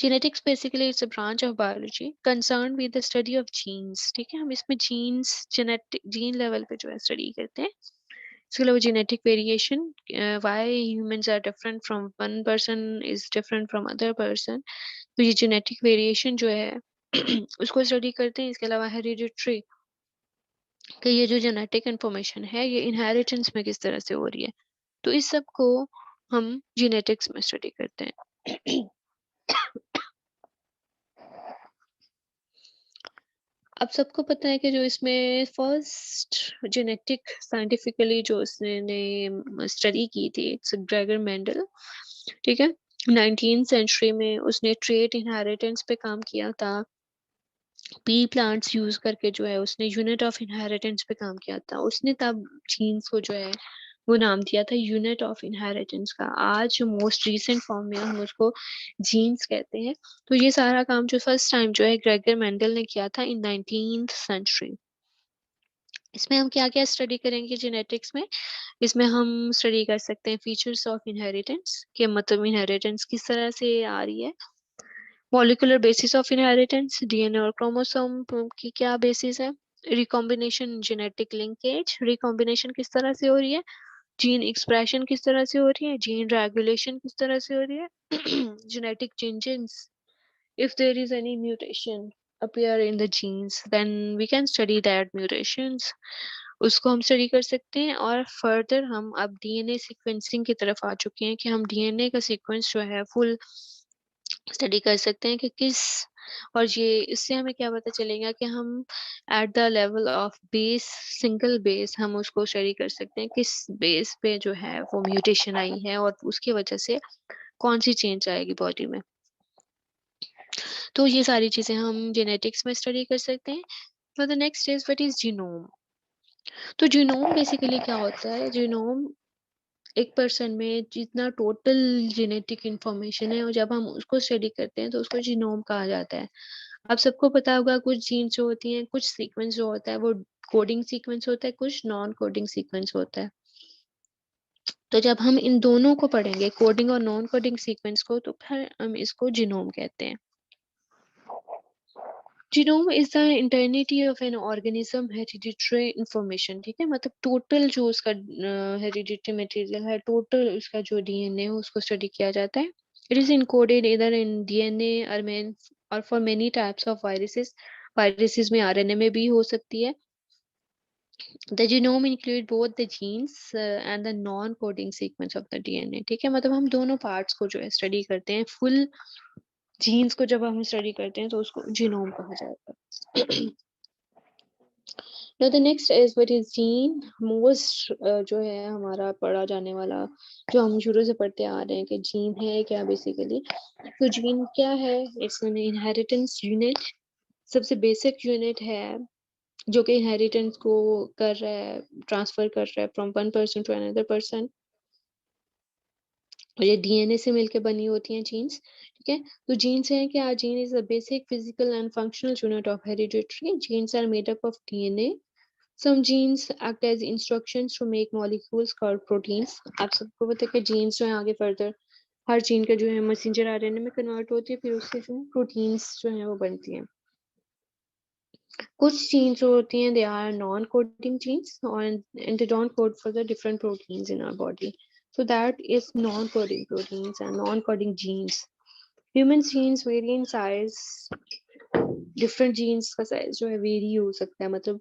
Genetics basically it's a branch of biology concerned with the study of genes, ठीक है, हम इसमें genes genetic gene level पे जो है study करते हैं। इसके अलावा genetic variation, why humans are different from one person is different from other person, तो ये genetic variation जो है उसको study करते हैं। इसके अलावा hereditary, कि ये जो जेनेटिक इन्फॉर्मेशन है ये इनहेरिटेंस में किस तरह से हो रही है, तो इस सब को हम जेनेटिक्स में स्टडी करते हैं। अब सबको पता है कि जो इसमें फर्स्ट जेनेटिक साइंटिफिकली जो उसने स्टडी की थी, इट्स ग्रेगर मेंडल, ठीक है, 19th सेंचुरी में उसने ट्रेट इनहेरिटेंस पे काम किया था। पी प्लांट्स यूज करके जो है उसने यूनिट ऑफ इनहेरिटेंस पे काम किया था। उसने तब जीन्स को जो है वो नाम दिया था यूनिट ऑफ इनहेरिटेंस का। आज मोस्ट रीसेंट फॉर्म में हम उसको जीन्स कहते हैं। तो ये सारा काम जो फर्स्ट टाइम जो है ग्रेगर मेंडल ने किया था इन 19th सेंचुरी। इसमें हम क्या क्या स्टडी करेंगे जेनेटिक्स में, इसमें हम स्टडी कर सकते हैं फीचर्स ऑफ इनहेरिटेंस, के मतलब इनहेरिटेंस किस तरह से आ रही है, molecular basis of inheritance, DNA और क्रोमोसोम की क्या बेसिस है, रिकॉम्बिनेशन जेनेटिक लिंकेज, रिकॉम्बिनेशन किस तरह से हो रही है, जीन एक्सप्रेशन किस तरह से हो रही है, जीन रेगुलेशन किस तरह से हो रही है, genetic changes, if there is any mutation appear in the genes then we can study that mutations, उसको हम स्टडी कर सकते हैं। और फर्दर हम अब डीएनए सीक्वेंसिंग की तरफ आ चुके हैं कि हम डीएनए का सीक्वेंस जो है फुल स्टडी कर सकते हैं कि किस, और ये इससे हमें क्या पता चलेगा कि हम at the level of base, single base, हम उसको स्टडी कर सकते हैं किस बेस पे जो है वो म्यूटेशन आई है और उसकी वजह से कौन सी चेंज आएगी बॉडी में। तो ये सारी चीजें हम जेनेटिक्स में स्टडी कर सकते हैं। For the next is what is genome. तो जीनोम बेसिकली क्या होता है, जीनोम एक पर्सन में जितना टोटल जेनेटिक इंफॉर्मेशन है और जब हम उसको स्टडी करते हैं तो उसको जीनोम कहा जाता है। आप सबको पता होगा कुछ जीन्स जो होती हैं, कुछ सीक्वेंस जो होता है वो कोडिंग सीक्वेंस होता है, कुछ नॉन कोडिंग सीक्वेंस होता है। तो जब हम इन दोनों को पढ़ेंगे, कोडिंग और नॉन कोडिंग सीक्वेंस को, तो फिर हम इसको जीनोम कहते हैं। Genome is the entirety of an organism hereditary information, ठीक है, मतलब टोटल जो उसका हेरिडिटरी मटेरियल है, टोटल उसका जो डीएनए है उसको स्टडी किया जाता है। इट इज इनकोडेड इधर इन डीएनए और for many types of viruses, viruses में आरएनए में भी हो सकती है। The genome include both the genes and the non-coding sequence of the DNA, ठीक है, मतलब हम दोनों पार्ट्स को जो है स्टडी करते हैं। फुल जीन्स को जब हम स्टडी करते हैं तो उसको जीनोम कहा जाता है। Now the next is what is gene, most जो है हमारा पढ़ा जाने वाला, जो हम शुरू से पढ़ते आ रहे हैं कि जीन है क्या बेसिकली। तो जीन क्या है, इट्स एन इनहेरिटेंस यूनिट, सबसे बेसिक यूनिट है जो कि इनहेरिटेंस को कर रहा है, ट्रांसफर कर रहा है from one person to another person. और ये डीएनए से मिलकर बनी होती हैं जीन्स, ठीक है। तो जीन्स हैं क्या, gene is the basic physical and functional unit of hereditary. Genes are made up of DNA. Some genes act as instructions to make molecules called proteins. आप सबको पता है कि जीन्स जो है आगे फर्दर हर जीन का जो है मैसेंजर आरएनए में कन्वर्ट होती है, फिर उससे जो है प्रोटीन्स जो है वो बनती हैं। कुछ जीन्स जो होती हैं they are non coding genes और and they don't code for the different proteins in our body, so that is non-coding proteins and non-coding genes. Human genes vary in size, different genes का size जो है very हो सकता है, मतलब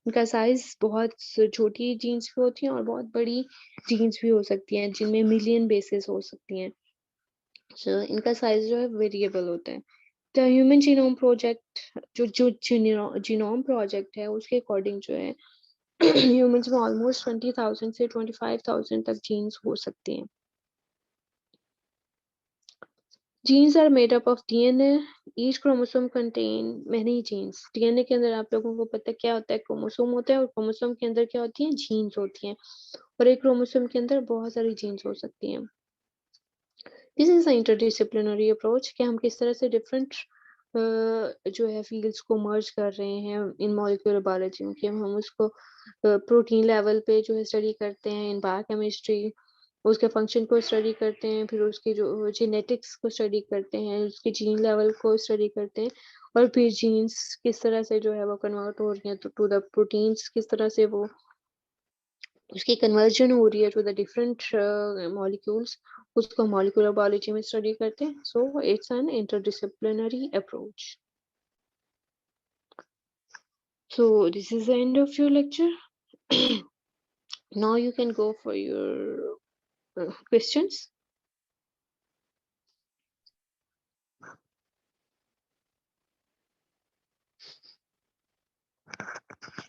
उनका size बहुत छोटी जीन्स भी होती हैं और बहुत बड़ी जीन्स भी हो सकती हैं जिनमें मिलियन बेसेस हो सकती हैं। so, इनका साइज जो है वेरिएबल होता है। द ह्यूमन जीनोम प्रोजेक्ट, जो जीनोम प्रोजेक्ट है उसके अकॉर्डिंग जो है ह्यूमंस में ऑलमोस्ट 20,000 से 25,000 तक जीन्स हो सकती हैं। Genes are made up of DNA. Each chromosome contain many genes. DNA के अंदर आप लोगों को पता क्या होता है, क्रोमोसोम होता है और क्रोमोसोम के अंदर क्या होती हैं, जीन्स होती हैं, और एक क्रोमोसोम के अंदर बहुत सारी जीन्स हो सकती हैं। This is the interdisciplinary approach कि हम किस तरह से डिफरेंट जो है फील्ड्स को मर्ज कर रहे हैं इन मॉलिक्यूलर बायोलॉजी में, कि हम उसको प्रोटीन लेवल पे जो है स्टडी करते हैं, इन बायोकेमिस्ट्री उसके फंक्शन को स्टडी करते हैं, फिर उसके जो जेनेटिक्स को स्टडी करते हैं, उसके जीन लेवल को स्टडी करते हैं, और फिर जीन्स किस तरह से जो है वो कन्वर्ट हो रही हैं टू द प्रोटीन्स, किस तरह से वो उसकी कन्वर्जन हो रही है टू द डिफरेंट मॉलिक्यूल्स, उसको मॉलिक्यूलर बायोलॉजी में स्टडी करते हैं। So it's an interdisciplinary approach. So this is the end of your lecture. Now you can go for your questions.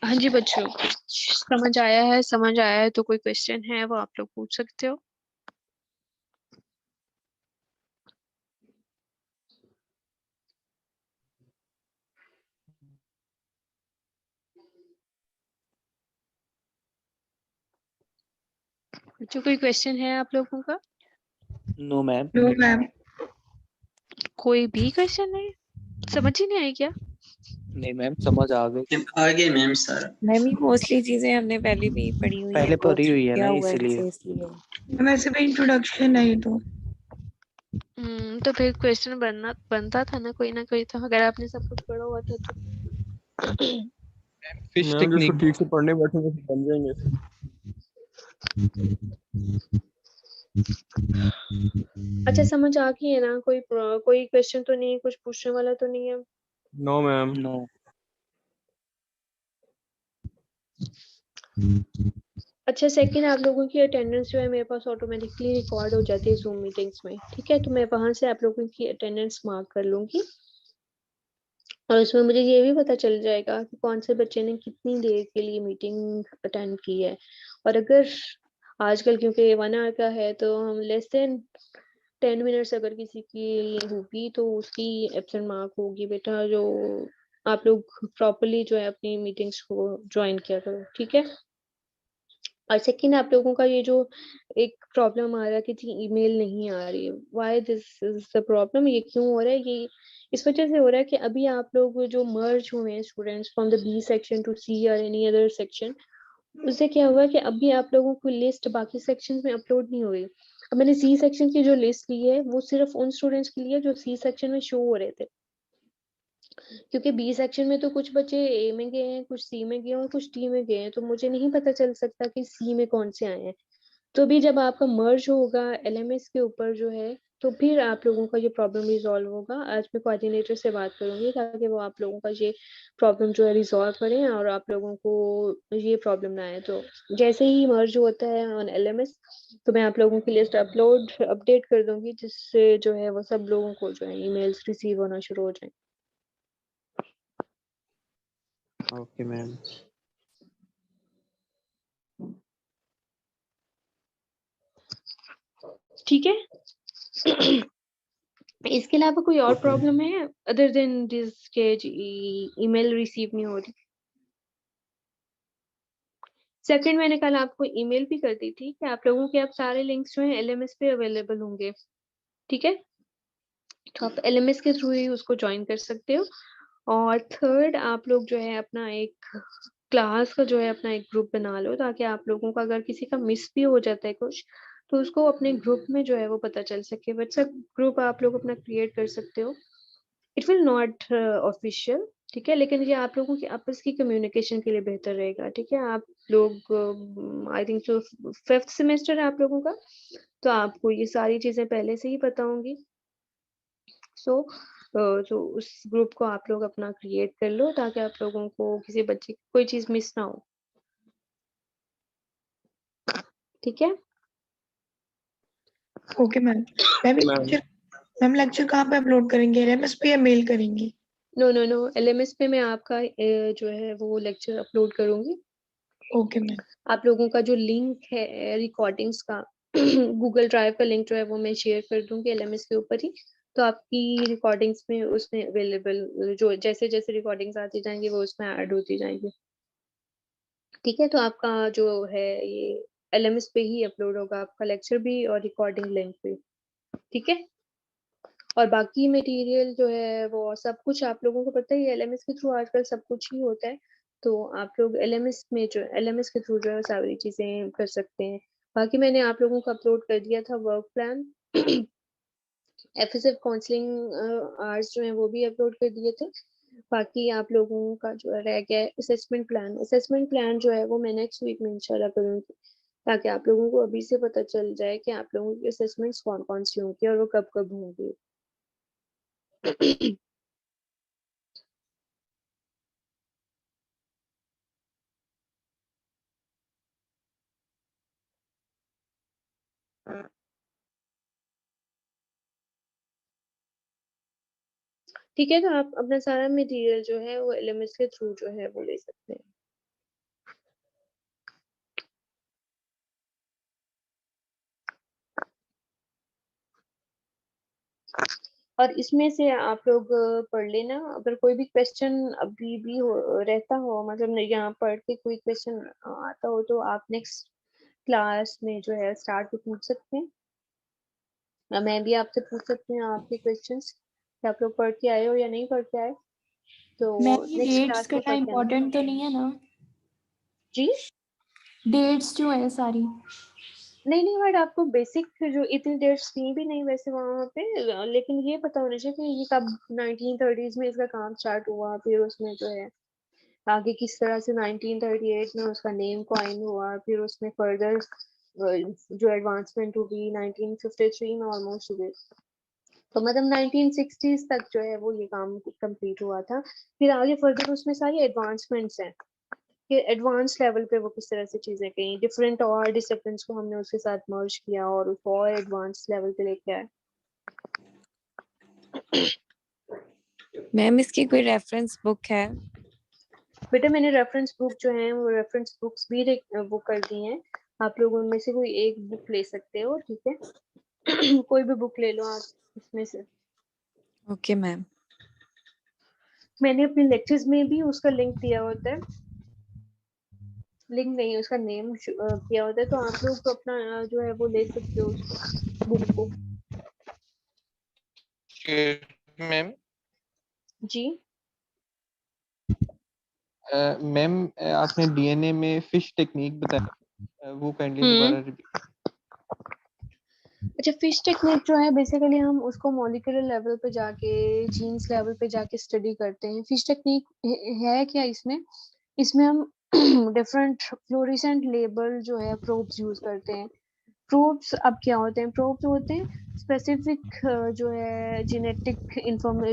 हाँ जी बच्चों, समझ आया है तो कोई क्वेश्चन है वो आप लोग पूछ सकते हो। बच्चों कोई क्वेश्चन है आप लोगों का? No ma'am. No ma'am. कोई भी क्वेश्चन नहीं, समझ ही नहीं आई क्या? नहीं मैम, समझ आ गई। आगे मैम सर। मैम ये मोस्टली चीजें हमने पहले भी पढ़ी हुई पहले हैं, पढ़ी हुई है ना, किया हुआ है इसलिए। इसलिए। वैसे भी इंट्रोडक्शन है ये तो। तो फिर क्वेश्चन बनता था ना कोई, तो अगर आपने सब कुछ पढ़ा हुआ था तो फिश मैम जिसको टेक्निक। ठीक से पढ़ने बैठेंगे तो बन जाएंगे। अच्छा समझ आ गई है ना? कोई क्वेश्चन तो नहीं, कुछ पूछने वाला तो नहीं है? No ma'am. नो। अच्छा सेकंड, आप लोगों की अटेंडेंस जो है मेरे पास ऑटोमेटिकली रिकॉर्ड हो जाती है जूम मीटिंग्स में, ठीक है? तो मैं वहां से आप लोगों की अटेंडेंस मार्क कर लूंगी और उसमें मुझे ये भी पता चल जाएगा कि कौन से बच्चे ने कितनी देर के लिए मीटिंग अटेंड की है। और अगर आजकल क्योंकि 1 आवर का है तो हम लेस देन 10 मिनट्स अगर किसी की होगी तो उसकी एब्सेंट मार्क होगी बेटा। जो आप लोग प्रॉपरली जो है अपनी मीटिंग्स को ज्वाइन किया करो, ठीक है? और सेकंड, आप लोगों का ये जो एक प्रॉब्लम आ रहा है कि जी ईमेल नहीं आ रही है, why this is the problem? ये क्यों हो रहा है? ये इस वजह से हो रहा है कि अभी आप लोग जो मर्ज हुए हैं students from the B section to C और एनी अदर सेक्शन, उससे क्या हुआ कि अभी आप लोगों को लिस्ट बाकी सेक्शन में अपलोड नहीं हुई। अब मैंने सी सेक्शन की जो लिस्ट ली है वो सिर्फ उन स्टूडेंट्स के लिए जो सी सेक्शन में शो हो रहे थे, क्योंकि बी सेक्शन में तो कुछ बच्चे ए में गए हैं, कुछ सी में गए हैं और कुछ डी में गए हैं, तो मुझे नहीं पता चल सकता कि सी में कौन से आए हैं। तो भी जब आपका मर्ज होगा एलएमएस के ऊपर जो है, तो फिर आप लोगों का ये प्रॉब्लम रिजॉल्व होगा। आज मैं कोऑर्डिनेटर से बात करूंगी ताकि वो आप लोगों का ये प्रॉब्लम जो है रिजॉल्व करें और आप लोगों को ये प्रॉब्लम ना आए। तो जैसे ही मर्ज होता है ऑन एलएमएस तो मैं आप लोगों की लिस्ट अपडेट कर दूंगी, जिससे जो है वो सब लोगों को जो है ईमेल्स रिसीव होना शुरू हो जाए। Okay ma'am. ठीक है? इसके अलावा कोई और प्रॉब्लम है अदर देन दिस के ईमेल रिसीव नहीं हो रही? सेकंड, मैंने कल आपको ईमेल भी कर दी थी कि आप लोगों के अब सारे लिंक्स जो हैं एलएमएस पे अवेलेबल होंगे, ठीक है? तो आप एलएमएस के थ्रू ही उसको ज्वाइन कर सकते हो। और थर्ड, आप लोग जो है अपना एक क्लास का जो है अपना एक ग्रुप बना लो, ताकि आप लोगों का अगर किसी का मिस भी हो जाता है कुछ तो उसको अपने ग्रुप में जो है वो पता चल सके। व्हाट्सएप ग्रुप आप लोग अपना क्रिएट कर सकते हो। इट विल नॉट ऑफिशियल, ठीक है, लेकिन ये आप लोगों की आपस की कम्युनिकेशन के लिए बेहतर रहेगा, ठीक है? आप लोग आई थिंक जो 5th सेमेस्टर है आप लोगों का, तो आपको ये सारी चीजें पहले से ही पता होंगी। सो जो उस ग्रुप को आप लोग अपना क्रिएट कर लो ताकि आप लोगों को किसी बच्चे की कोई चीज मिस ना हो, ठीक है? Okay ma'am. Ma'am ma'am ma'am lecture कहाँ पे अपलोड करेंगे, एलएमएस पे या मेल करेंगी? नो नो नो, एलएमएस पे मैं आपका जो है वो लेक्चर अपलोड करूंगी। Okay ma'am. आप लोगों का जो लिंक है रिकॉर्डिंग्स का गूगल ड्राइव का लिंक जो है वो मैं शेयर कर दूंगी एलएमएस के ऊपर ही। तो आपकी रिकॉर्डिंग्स में उसमें अवेलेबल जो जैसे जैसे रिकॉर्डिंग्स आती जाएंगी वो उसमें ऐड होती जाएंगी, ठीक है? तो आपका जो है ये एलएमएस पे ही अपलोड होगा आपका लेक्चर भी और रिकॉर्डिंग लिंक भी, ठीक है? और बाकी मटेरियल जो है वो सब कुछ आप लोगों को पता ही है, एलएमएस के थ्रू आजकल सब कुछ ही होता है। तो आप लोग एलएमएस के थ्रू जो है सारी चीजें कर सकते हैं। बाकी मैंने आप लोगों को अपलोड कर दिया था वर्क प्लान एफएसएफ काउंसलिंग आवर्स जो है वो भी अपलोड कर दिए थे। बाकी आप लोगों का जो रह गया है असेसमेंट प्लान जो है वो मैं नेक्स्ट वीक में इंशाल्लाह करूंगी, ताकि आप लोगों को अभी से पता चल जाए कि आप लोगों की असेसमेंट्स कौन कौन सी होंगी और वो कब कब होंगी। ठीक है? तो आप अपना सारा मटेरियल जो है वो एलएमएस के थ्रू जो है वो ले सकते हैं। और इसमें से आप लोग पढ़ लेना, अगर कोई भी क्वेश्चन अभी भी रहता हो, मतलब यहाँ पढ़ के कोई क्वेश्चन आता हो तो आप नेक्स्ट क्लास में जो है स्टार्ट पे पूछ सकते हैं। मैं भी आपसे पूछ सकती हूँ आपके क्वेश्चंस कि आप लोग पढ़ के आए हो या नहीं पढ़ के आए, तो मैम ये नेक्स्ट डेट्स क्लास में करना पढ़ के आना। इम्पोर्टेंट तो नहीं है ना? जी डेट्स जो है सारी। नहीं नहीं, बट आपको बेसिक जो इतनी डेट्स थी भी नहीं वैसे वहां पे, लेकिन ये पता होना चाहिए कि ये कब 1930s में इसका काम स्टार्ट हुआ, फिर उसमें जो है आगे किस तरह से 1938 में उसका नेम कॉइन हुआ, फिर उसमें फर्दर जो एडवांसमेंट हुई 1953 में ऑलमोस्ट हुए, तो मतलब 1960s तक जो है वो ये काम कंप्लीट हुआ था। फिर आगे फर्दर उसमें सारी एडवांसमेंट्स हैं कि एडवांस लेवल पे वो किस तरह से चीजें कहीं डिफरेंट और डिसिप्लिन्स को हमने उसके साथ मर्ज किया और उसको और एडवांस लेवल पे लेके आए। मैम इसकी कोई रेफरेंस बुक है? बेटा मैंने रेफरेंस बुक जो है वो रेफरेंस बुक्स भी वो कर दी हैं, आप लोग उनमें से कोई एक बुक ले सकते हो, ठीक है। कोई भी बुक ले लो आप इसमें से। Okay ma'am. मैंने अपने लेक्चर्स में भी उसका लिंक दिया होता है, लिंक नहीं उसका नेम किया होता है, तो आप लोग तो अपना जो है वो ले सकते हो उसको बुक को। मैम जी मैम आपने डीएनए में फिश टेक्निक बताया, वो काइंडली दोबारा रिपीट। अच्छा, फिश टेक्निक जो है बेसिकली हम उसको मॉलिक्यूलर लेवल पे जाके जीन्स लेवल पे जाके स्टडी करते हैं। फिश टेक्निक है क्या इसमें, इसमें हम डिफरेंट फ्लोरेसेंट लेबल जो है प्रोब्स यूज करते हैं। प्रोब्स अब क्या होते हैं, प्रोब्स होते हैं स्पेसिफिक जो है जेनेटिक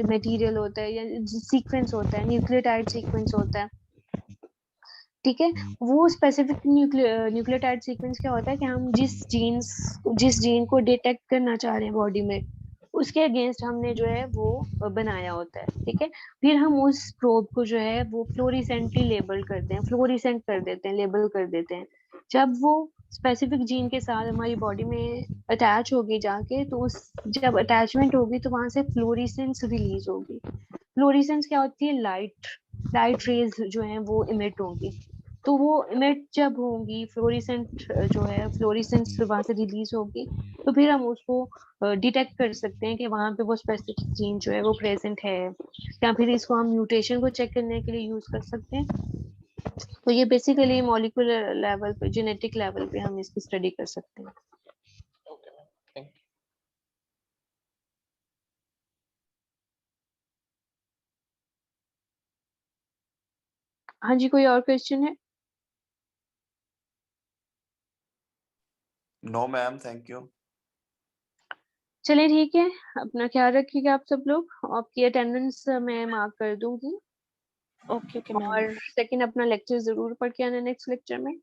मटेरियल होता है या सीक्वेंस होता है, न्यूक्लियोटाइड सीक्वेंस होता है, ठीक है। वो स्पेसिफिक न्यूक्लियोटाइड सीक्वेंस क्या होता है कि हम जिस जीन को डिटेक्ट करना चाह रहे हैं बॉडी में, उसके अगेंस्ट हमने जो है वो बनाया होता है, ठीक है। फिर हम उस प्रोब को जो है वो फ्लोरिसेंटली लेबल करते हैं, फ्लोरिसेंट कर देते हैं, लेबल कर देते हैं। जब वो स्पेसिफिक जीन के साथ हमारी बॉडी में अटैच होगी जाके, तो उस जब अटैचमेंट होगी तो वहां से फ्लोरिसेंस रिलीज होगी। फ्लोरिसेंस क्या होती है, लाइट रेज जो है वो इमिट होगी, तो वो इमिट जब होंगी फ्लोरिसेंट जो है फ्लोरिसेंस वहां से रिलीज होगी, तो फिर हम उसको डिटेक्ट कर सकते हैं कि वहां पे वो स्पेसिफिक जीन जो है वो प्रेजेंट है, या फिर इसको हम म्यूटेशन को चेक करने के लिए यूज कर सकते हैं। तो ये बेसिकली मॉलिक्यूलर लेवल पे, जेनेटिक लेवल पे हम इसकी स्टडी कर सकते हैं। Okay ma'am, thank you. हाँ जी, कोई और क्वेश्चन है? No ma'am, thank you. चलिए ठीक है, अपना ख्याल रखिएगा आप सब लोग, आपकी अटेंडेंस मैं मार्क कर दूंगी। Okay okay ma'am. और सेकंड अपना लेक्चर जरूर पढ़ के आना नेक्स्ट लेक्चर में,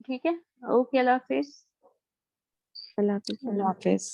ठीक है। ओके, अल्लाह हाफिज। अल्लाह हाफिज।